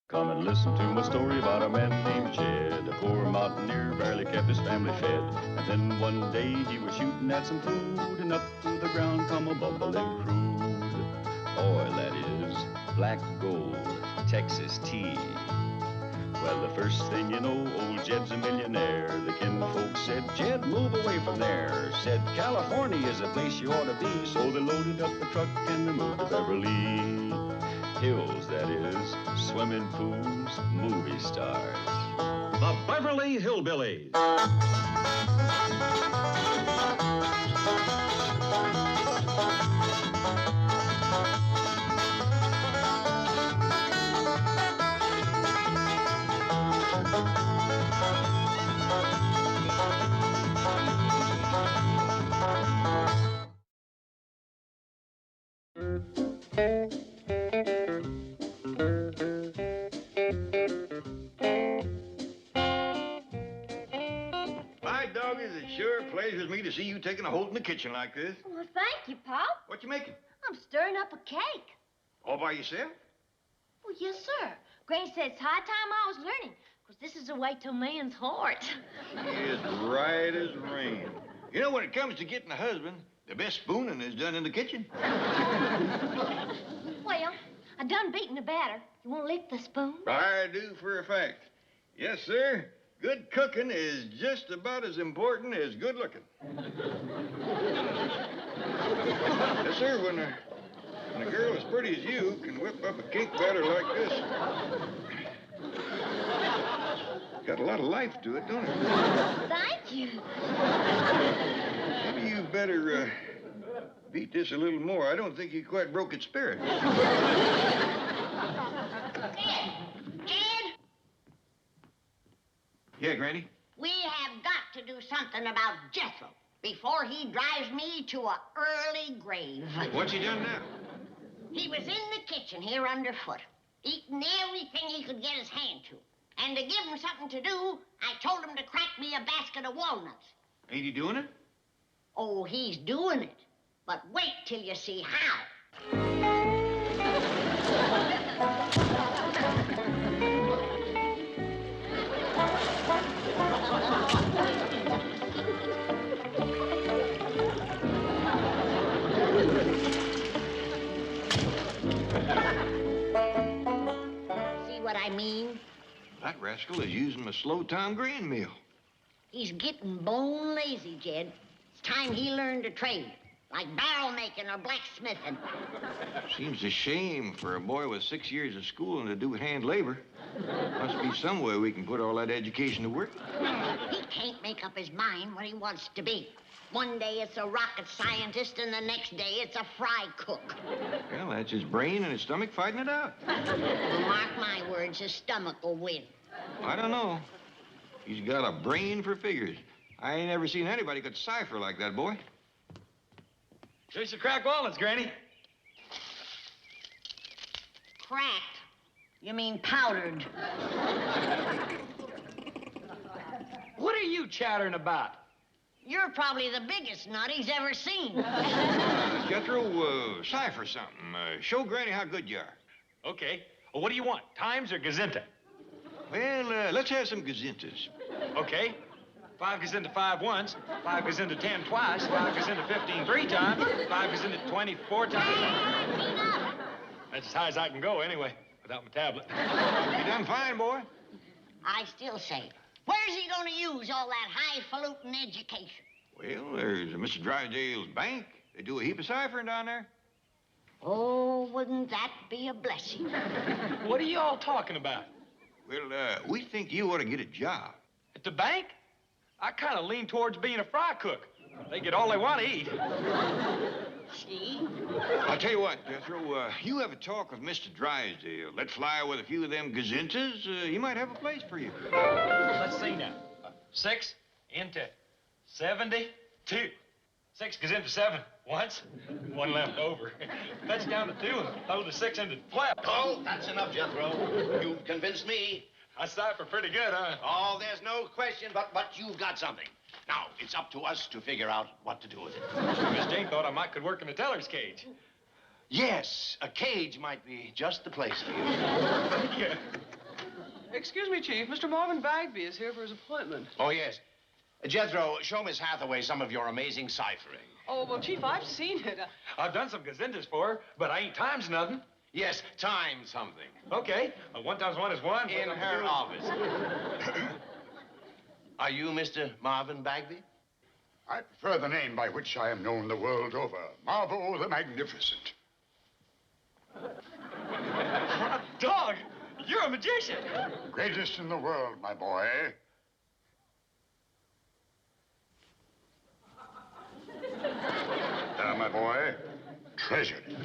Come and listen to my story about a man named Jed. A poor mountaineer barely kept his family fed. And then one day he was shooting at some food, and up to the ground come a bubbling crude. Oil, that is, black gold, Texas tea. Well, the first thing you know, old Jed's a millionaire. The kinfolks said, Jed, move away from there. Said, California is a place you ought to be. So they loaded up the truck and they moved to Beverly Hills, that is, swimming pools, movie stars. The Beverly Hillbillies. Pleasures me to see you taking a hold in the kitchen like this. Well, thank you, Pop. What you making? I'm stirring up a cake. All by yourself? Well, yes, sir. Granny said it's high time I was learning, because this is a way to a man's heart. It's right as rain. You know, when it comes to getting a husband, the best spooning is done in the kitchen. Well, I done beating the batter. You want to lick the spoon? I do for a fact. Yes, sir. Good cooking is just about as important as good looking. Yes, sir, when a girl as pretty as you can whip up a cake batter like this, got a lot of life to it, don't it? Thank you. Maybe you better beat this a little more. I don't think you quite broke its spirit. Yeah, Granny? We have got to do something about Jethro before he drives me to a early grave. What's he done now? He was in the kitchen here underfoot, eating everything he could get his hand to. And to give him something to do, I told him to crack me a basket of walnuts. Ain't he doing it? Oh, he's doing it. But wait till you see how. See what I mean? That rascal is using my slow-time grain mill. He's getting bone lazy, Jed. It's time he learned a trade, like barrel making or blacksmithing. Seems a shame for a boy with 6 years of schooling to do hand labor. Must be some way we can put all that education to work. He can't make up his mind what he wants to be. One day it's a rocket scientist, and the next day it's a fry cook. Well, that's his brain and his stomach fighting it out. Well, mark my words, his stomach will win. I don't know. He's got a brain for figures. I ain't ever seen anybody could cipher like that boy. Here's your cracked walnuts, Granny. Cracked? You mean powdered. What are you chattering about? You're probably the biggest nut he's ever seen. Jethro, cipher something. Show Granny how good you are. Okay. Well, what do you want, Times or Gazinta? Well, let's have some gazintas. Okay. 5 goes into 5 once, 5 goes into 10 twice, 5 goes into 15 3 times, 5 goes into 24 times. That's as high as I can go anyway, without my tablet. You done fine, boy. I still say, where's he going to use all that highfalutin education? Well, there's Mr. Drysdale's bank. They do a heap of ciphering down there. Oh, wouldn't that be a blessing? What are you all talking about? Well, we think you ought to get a job. At the bank? I kind of lean towards being a fry cook. They get all they want to eat. See? I'll tell you what, Jethro, you have a talk with Mr. Drysdale. Let fly with a few of them gazintas. He might have a place for you. Let's see now. 6 into 72. 6 goes into 7 once, 1 left over. That's down to 2 and throw the 6 into 12. Oh, that's enough, Jethro. You've convinced me. I cipher pretty good, huh? Oh, there's no question but you've got something. Now, it's up to us to figure out what to do with it. Miss Jane thought I could work in the teller's cage. Yes, a cage might be just the place for you. Yeah. Excuse me, Chief. Mr. Marvin Bagby is here for his appointment. Oh, yes. Jethro, show Miss Hathaway some of your amazing ciphering. Oh, well, Chief, I've seen it. I've done some gazintas for her, but I ain't times nothing. Yes, time something. Okay. 1 times 1 is 1. In her office. Are you Mr. Marvin Bagby? I prefer the name by which I am known the world over. Marvo the Magnificent. Dog, you're a magician. Greatest in the world, my boy. My boy, treasured it.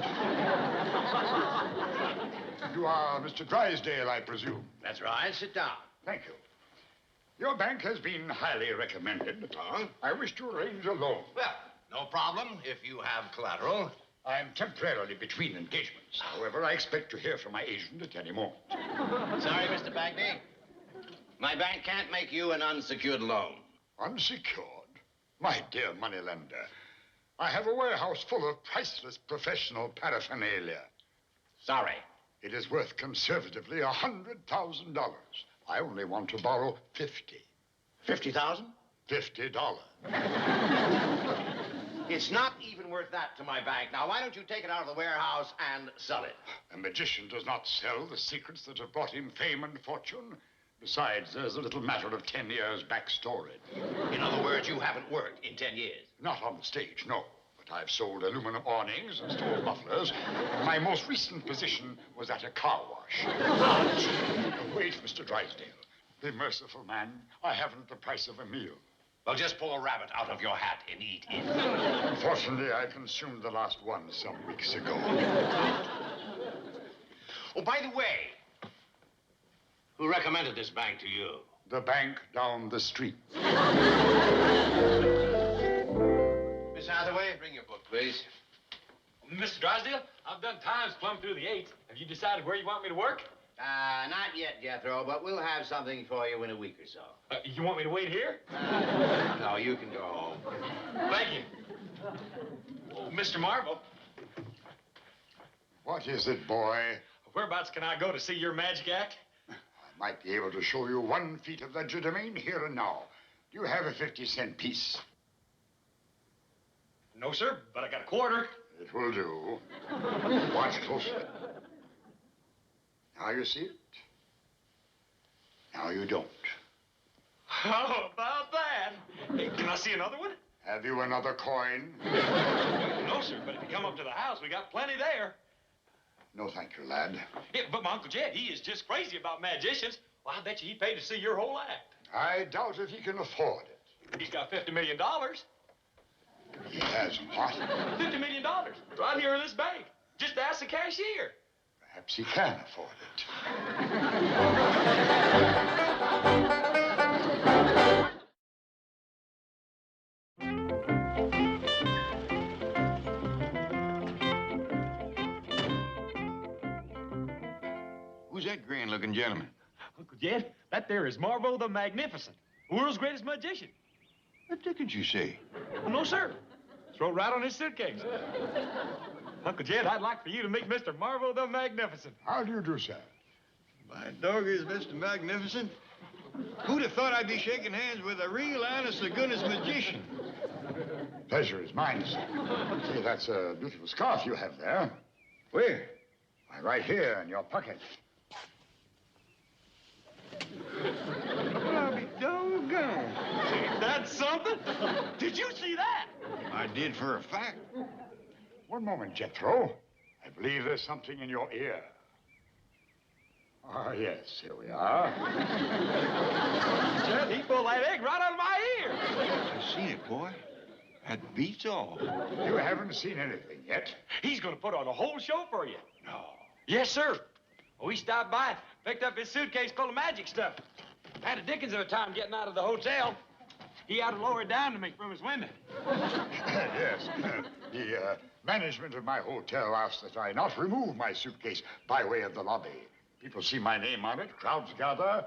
You are Mr. Drysdale, I presume. That's right. Sit down. Thank you. Your bank has been highly recommended. I wish to arrange a loan. Well, no problem if you have collateral. I am temporarily between engagements. However, I expect to hear from my agent at any moment. Sorry, Mr. Bagby. My bank can't make you an unsecured loan. Unsecured? My dear moneylender, I have a warehouse full of priceless professional paraphernalia. Sorry. It is worth conservatively $100,000. I only want to borrow 50. 50,000? $50. It's not even worth that to my bank. Now, why don't you take it out of the warehouse and sell it? A magician does not sell the secrets that have brought him fame and fortune. Besides, there's a little matter of 10 years back storage. In other words, you haven't worked in 10 years. Not on the stage, no. But I've sold aluminum awnings and stole mufflers. My most recent position was at a car wash. Wait, Mr. Drysdale. Be merciful, man. I haven't the price of a meal. Well, just pull a rabbit out of your hat and eat it. Unfortunately, I consumed the last one some weeks ago. Oh, by the way, who recommended this bank to you? The bank down the street. Miss Hathaway, bring your book, please. Mr. Drysdale, I've done times plumb through the 8s. Have you decided where you want me to work? Not yet, Jethro, but we'll have something for you in a week or so. You want me to wait here? No, you can go home. Thank you. Oh, Mr. Marvel. What is it, boy? Whereabouts can I go to see your magic act? I might be able to show you 1 feat of legerdemain here and now. Do you have a 50-cent piece? No, sir, but I got a quarter. It will do. Watch closely. Now you see it. Now you don't. How about that? Hey, can I see another one? Have you another coin? No, sir, but if you come up to the house, we got plenty there. No, thank you, lad. Yeah, but my Uncle Jed, he is just crazy about magicians. Well, I bet you he paid to see your whole act. I doubt if he can afford it. He's got $50 million. He has what? $50 million, right here in this bank. Just ask the cashier. Perhaps he can afford it. Who's that grand-looking gentleman? Uncle Jed, that there is Marvo the Magnificent, world's greatest magician. What did you say? Well, no, sir. It's wrote right on his suitcase. Uncle Jed, I'd like for you to meet Mr. Marvo the Magnificent. How do you do, sir? My dog is Mr. Magnificent. Who'd have thought I'd be shaking hands with a real honest-to-goodness magician? Pleasure is mine, sir. Say, that's a beautiful scarf you have there. Where? Why, right here in your pocket. Well, I'll be doggone. Ain't that something? Did you see that? I did for a fact. One moment, Jethro. I believe there's something in your ear. Ah, yes, here we are. Jed, he pulled that egg right out of my ear. I seen it, boy. That beats all. You haven't seen anything yet. He's going to put on a whole show for you. No. Yes, sir. We stopped by, picked up his suitcase full of magic stuff. Had a dickens of a time getting out of the hotel. He had to lower it down to me from his window. Yes. The management of my hotel asked that I not remove my suitcase by way of the lobby. People see my name on it, crowds gather,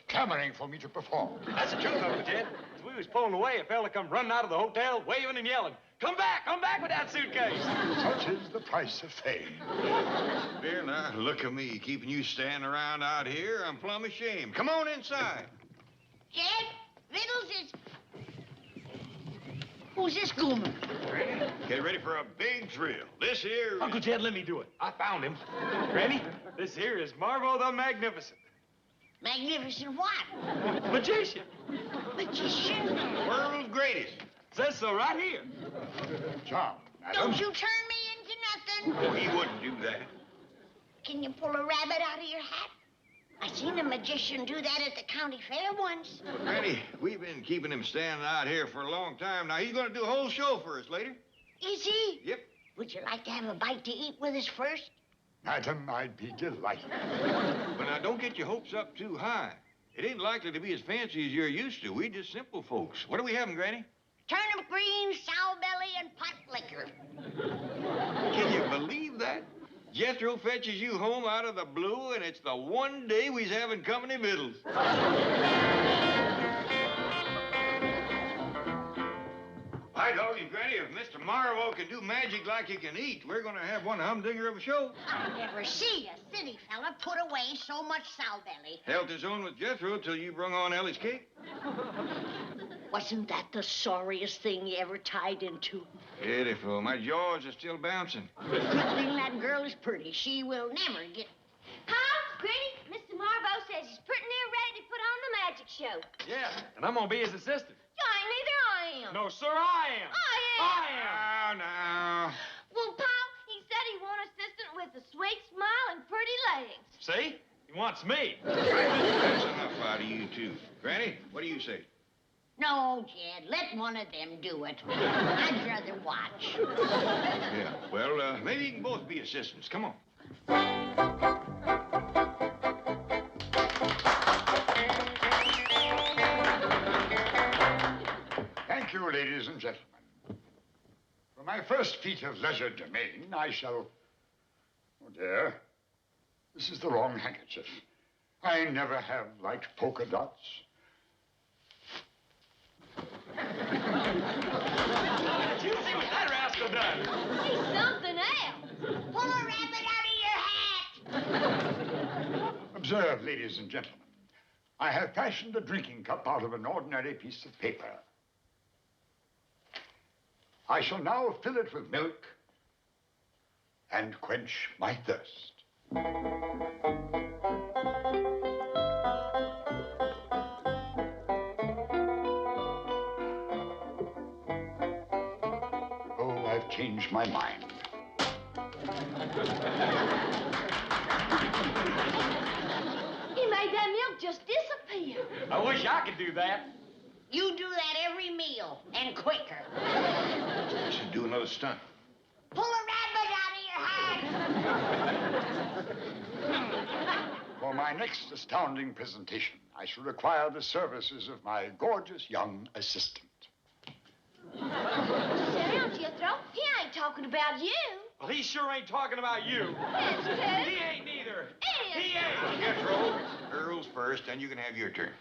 clamoring for me to perform. That's the truth, Uncle Jed. As we was pulling away, a fella come running out of the hotel, waving and yelling. Come back with that suitcase. Such is the price of fame. There now, look at me, keeping you standing around out here. I'm plumb ashamed. Come on inside. Jed, Vittles is... Who's this goomer? Granny, get ready for a big thrill. This here... Uncle Jed, let me do it. I found him. Granny, this here is Marvo the Magnificent. Magnificent what? Magician. Magician? World's greatest. Says so right here. John, madam. Don't you turn me into nothing. Oh, he wouldn't do that. Can you pull a rabbit out of your hat? I seen a magician do that at the county fair once. Granny, we've been keeping him standing out here for a long time. Now, he's going to do a whole show for us later. Is he? Yep. Would you like to have a bite to eat with us first? Madam, I'd be delighted. But now, don't get your hopes up too high. It ain't likely to be as fancy as you're used to. We just simple folks. What are we having, Granny? Turnip greens, sow belly, and pot liquor. Can you believe that? Jethro fetches you home out of the blue, and it's the one day we's having company victuals. I told you, Granny, if Mr. Marlowe can do magic like he can eat, we're going to have one humdinger of a show. I never see a city fella put away so much sow belly. Held his own with Jethro till you brung on Ellie's cake. Wasn't that the sorriest thing you ever tied into? Pitiful. My jaws are still bouncing. Good thing that girl is pretty. She will never get... Huh? Granny, Mr. Marvo says he's pretty near ready to put on the magic show. Yeah, and I'm going to be his assistant. You ain't neither I am. No, sir, I am. I am. I am. Now. Well, Pa, he said he want an assistant with a sweet smile and pretty legs. See? He wants me. That's enough out of you, too. Granny, what do you say? No, Jed, let one of them do it. I'd rather watch. Yeah, well, maybe you can both be assistants. Come on. Thank you, ladies and gentlemen. For my first feat of leisure domain, I shall... Oh, dear. This is the wrong handkerchief. I never have liked polka dots. Did you see what that rascal done? He's something else. Pull a rabbit out of your hat. Observe, ladies and gentlemen. I have fashioned a drinking cup out of an ordinary piece of paper. I shall now fill it with milk and quench my thirst. Oh, I've changed my mind. He made that milk just disappear. I wish I could do that. You do that every meal, and quicker. I should do another stunt. Pull a rabbit out of your hat. For my next astounding presentation, I shall require the services of my gorgeous young assistant. Sit down, Jethro. He ain't talking about you. Well, he sure ain't talking about you. Yes, Ted. He ain't neither. He is. He ain't. Jethro, girls first, and you can have your turn.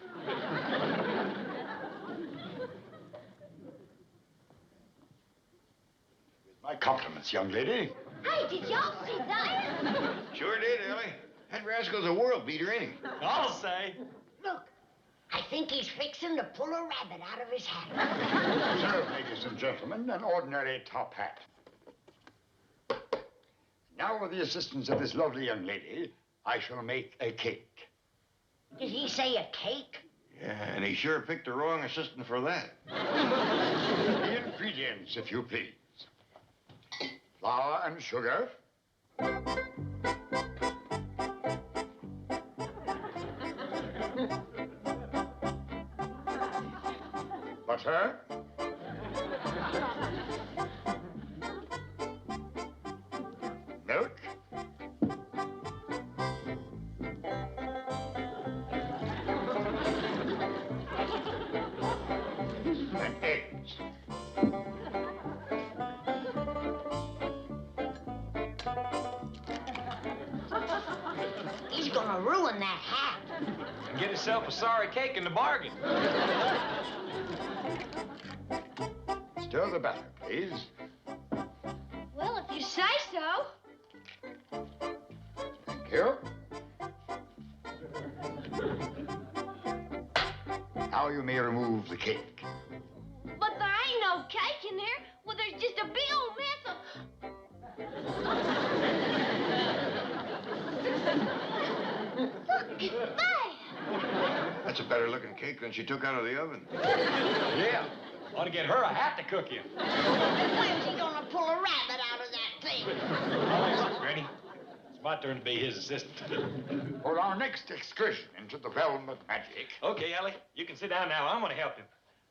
My compliments, young lady. Hey, did y'all see that? Sure did, Ellie. That rascal's a world beater, ain't he? I'll say. Look, I think he's fixing to pull a rabbit out of his hat. Observe, ladies and gentlemen, an ordinary top hat. Now, with the assistance of this lovely young lady, I shall make a cake. Did he say a cake? Yeah, and he sure picked the wrong assistant for that. The ingredients, if you please. Flour and sugar. Butter. Milk. And eggs. He's gonna ruin that hat. And get himself a sorry cake in the bargain. stir the batter, please. Well, if you say so. Thank you. Now you may remove the cake. But there ain't no cake in there. Well, there's just a big old mess of... Look at that. That's a better looking cake than she took out of the oven. Yeah. Ought to get her a hat to cook in. When's he gonna pull a rabbit out of that thing? Granny, it's my turn to be his assistant. For our next excursion into the realm of magic, Okay, Ellie, you can sit down now. I'm going to help him.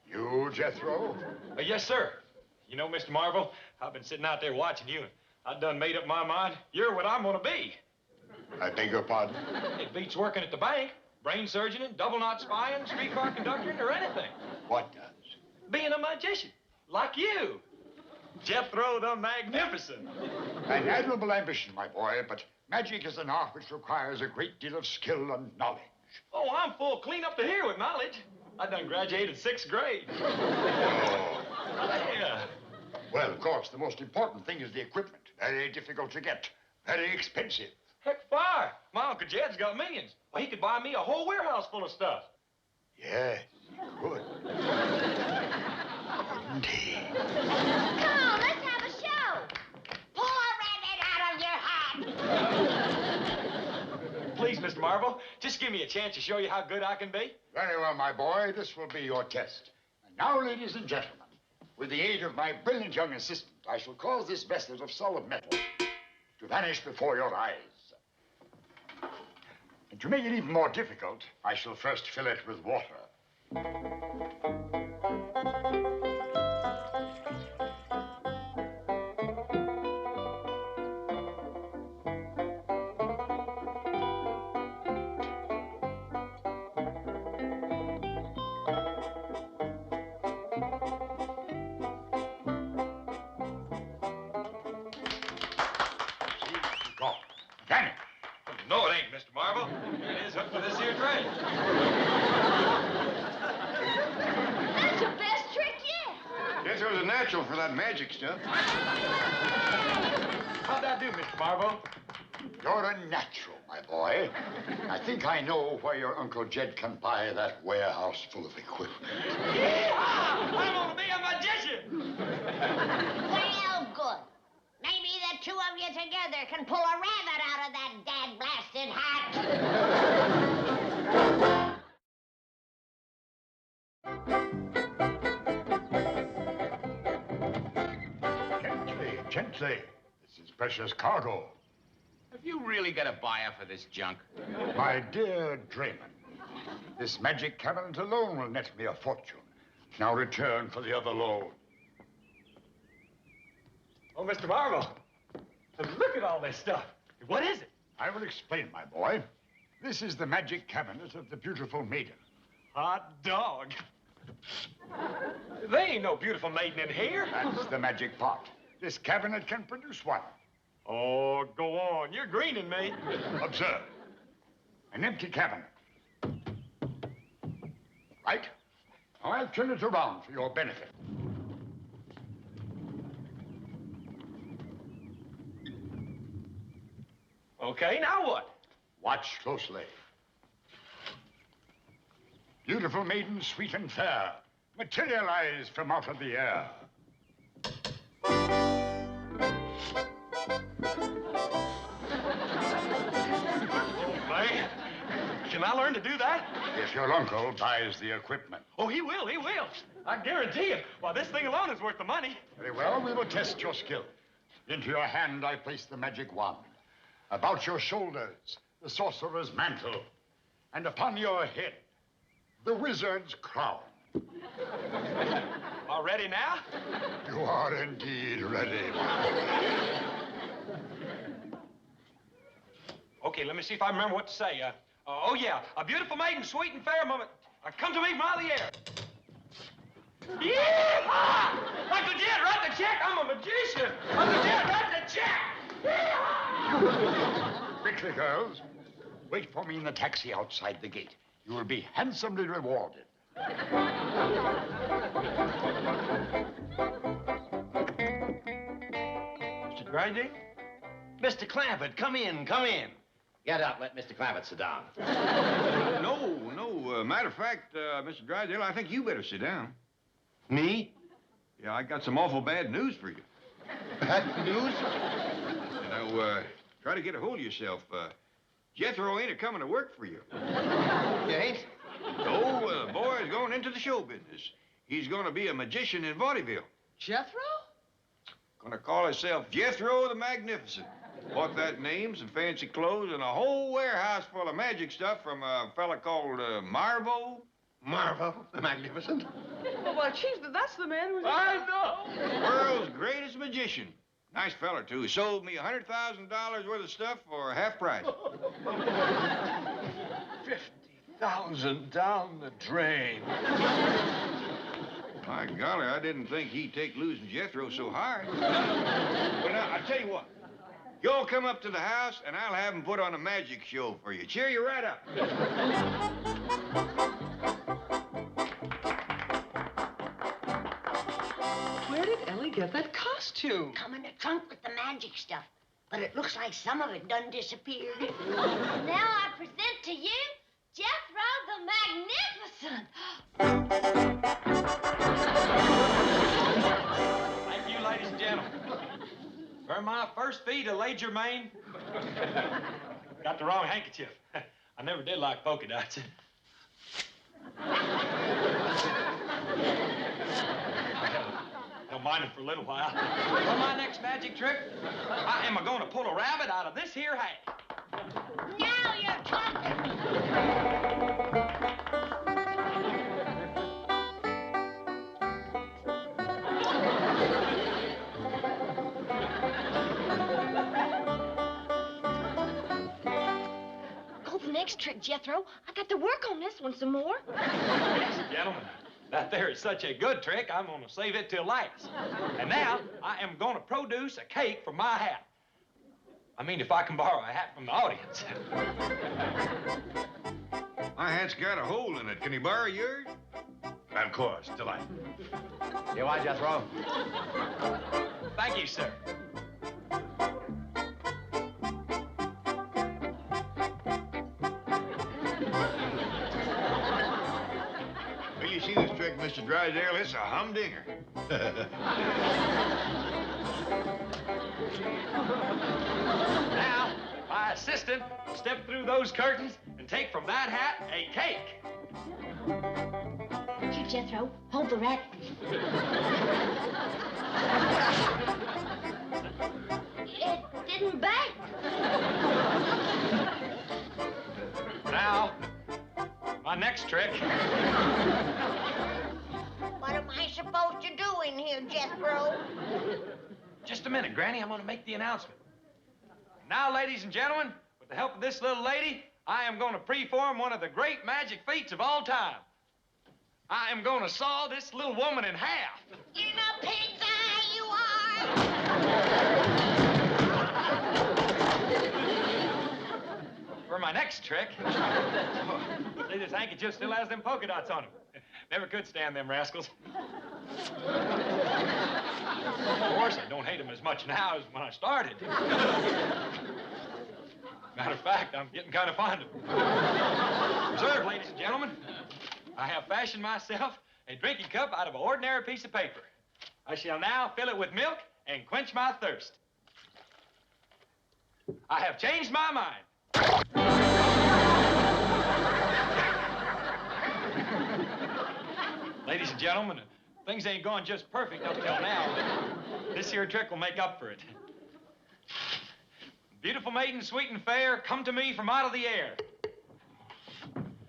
you, Jethro, Yes, sir. You know, Mr. Marvel, I've been sitting out there watching you, and I done made up my mind. You're what I'm going to be. I beg your pardon. It beats working at the bank, brain surgeon, double knot spying, streetcar conducting, or anything. What does? Being a magician, like you. Jethro the Magnificent. An admirable ambition, my boy, but magic is an art which requires a great deal of skill and knowledge. Oh, I'm full clean up to here with knowledge. I done graduated 6th grade. Oh. Yeah. Well, of course, the most important thing is the equipment. Very difficult to get. Very expensive. Heck, fire. My Uncle Jed's got millions. Well, he could buy me a whole warehouse full of stuff. Yes, good. Couldn't he? Come on, let's have a show. Pull a rabbit out of your hat. Please, Mr. Marvel, just give me a chance to show you how good I can be. Very well, my boy. This will be your test. And now, ladies and gentlemen, with the aid of my brilliant young assistant, I shall cause this vessel of solid metal to vanish before your eyes. And to make it even more difficult, I shall first fill it with water. Go. Vanish. No, it ain't, Mr. Marvel. Here it is, hooked to this here tray. That's the best trick yet. Jetro's a natural for that magic stuff. How'd that do, Mr. Marvel? You're a natural, my boy. I think I know where your Uncle Jed can buy that warehouse full of equipment. Yeehaw! I'm gonna be a magician! Well, good. Maybe the two of you together can pull a rabbit out of that dad-blasted hat. Gently, gently. This is precious cargo. Have you really got a buyer for this junk? My dear Draymond, this magic cabinet alone will net me a fortune. Now return for the other load. Oh, Mr. Marvel, look at all this stuff. What is it? I will explain, my boy. This is the magic cabinet of the beautiful maiden. Hot dog. There ain't no beautiful maiden in here. That's the magic part. This cabinet can produce one. Oh, go on. You're greening me. Observe. An empty cabinet. Right? Now I'll turn it around for your benefit. Okay, now what? Watch closely. Beautiful maiden, sweet and fair, materialize from out of the air. Man, can I learn to do that? If your uncle buys the equipment. Oh, he will, he will. I guarantee it. Why, this thing alone is worth the money. Very well, we will test your skill. Into your hand I place the magic wand. About your shoulders, the sorcerer's mantle. And upon your head, the wizard's crown. All ready now? You are indeed ready. Okay, let me see if I remember what to say. Oh, yeah. A beautiful maiden, sweet and fair moment. Come to me from out of the air. Yeehaw! Uncle Jed, write the check. I'm a magician. Uncle Jed, write the check. Yeehaw! Quickly, girls. Wait for me in the taxi outside the gate. You will be handsomely rewarded. Mr. Drydale? Mr. Clampett, come in, come in. Get up, let Mr. Clampett sit down. No. Matter of fact, Mr. Drysdale, I think you better sit down. Me? Yeah, I got some awful bad news for you. Bad news? You know, try to get a hold of yourself. Jethro ain't coming to work for you. You ain't? No, the boy is going into the show business. He's going to be a magician in vaudeville. Jethro? Gonna call himself Jethro the Magnificent. Bought that name, some fancy clothes, and a whole warehouse full of magic stuff from a fella called Marvo. Marvo the Magnificent? Oh, why, Chief, that's the man who's... I know! World's greatest magician. Nice fella, too. He sold me $100,000 worth of stuff for half price. 50,000 down the drain. My golly, I didn't think he'd take losing Jethro so hard. But now, I tell you what. You all come up to the house, and I'll have him put on a magic show for you. Cheer you right up. Where did Ellie get that costume? Come in the trunk with the magic stuff. But it looks like some of it done disappeared. Now I present to you Jethro the Magnificent. Thank you, ladies and gentlemen. For my first fee to Lay Germain. Got the wrong handkerchief. I never did like polka dots. Don't mind him for a little while. For my next magic trick, I am going to pull a rabbit out of this here hat. Now you're talking. Go the next trick, Jethro. I got to work on this one some more. Ladies and gentlemen, that there is such a good trick, I'm going to save it till last. And now, I am going to produce a cake for my hat. I mean, if I can borrow a hat from the audience. My hat's got a hole in it. Can you borrow yours? Of course, delight. You want, Jethro? Thank you, sir. Well, you see this trick, Mr. Drysdale? It's a humdinger. Now, my assistant will step through those curtains and take from that hat a cake. Here, Jethro, hold the rabbit. It didn't bake. Now, my next trick. What am I supposed to do in here, Jethro? Just a minute, Granny. I'm going to make the announcement. Now, ladies and gentlemen, with the help of this little lady, I am going to perform one of the great magic feats of all time. I am going to saw this little woman in half. In a pig's eye, you are. For my next trick, see, this handkerchief still has them polka dots on it. Never could stand them rascals. Of course, I don't hate them as much now as when I started. Matter of fact, I'm getting kind of fond of them. Observe, ladies and gentlemen, I have fashioned myself a drinking cup out of an ordinary piece of paper. I shall now fill it with milk and quench my thirst. I have changed my mind. Ladies and gentlemen, things ain't going just perfect up till now. This here trick will make up for it. Beautiful maiden, sweet and fair, come to me from out of the air.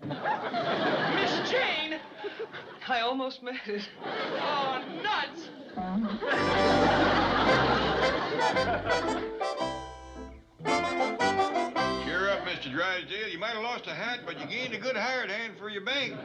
Miss Jane! I almost made it. Oh, nuts! Cheer up, Mr. Drysdale. You might have lost a hat, but you gained a good hired hand for your bank.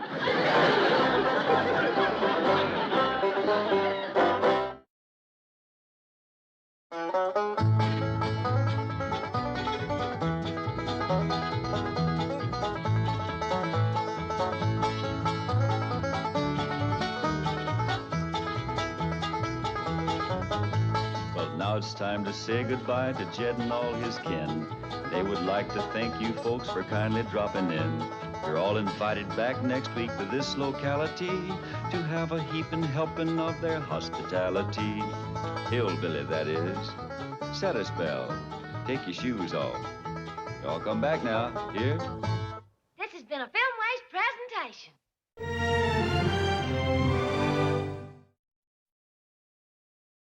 it's time to say goodbye to Jed and all his kin. They would like to thank you folks for kindly dropping in. You're all invited back next week to this locality to have a heaping helping of their hospitality. Hillbilly, that is. Set a spell. Take your shoes off. Y'all come back now. Here? This has been a Filmways presentation.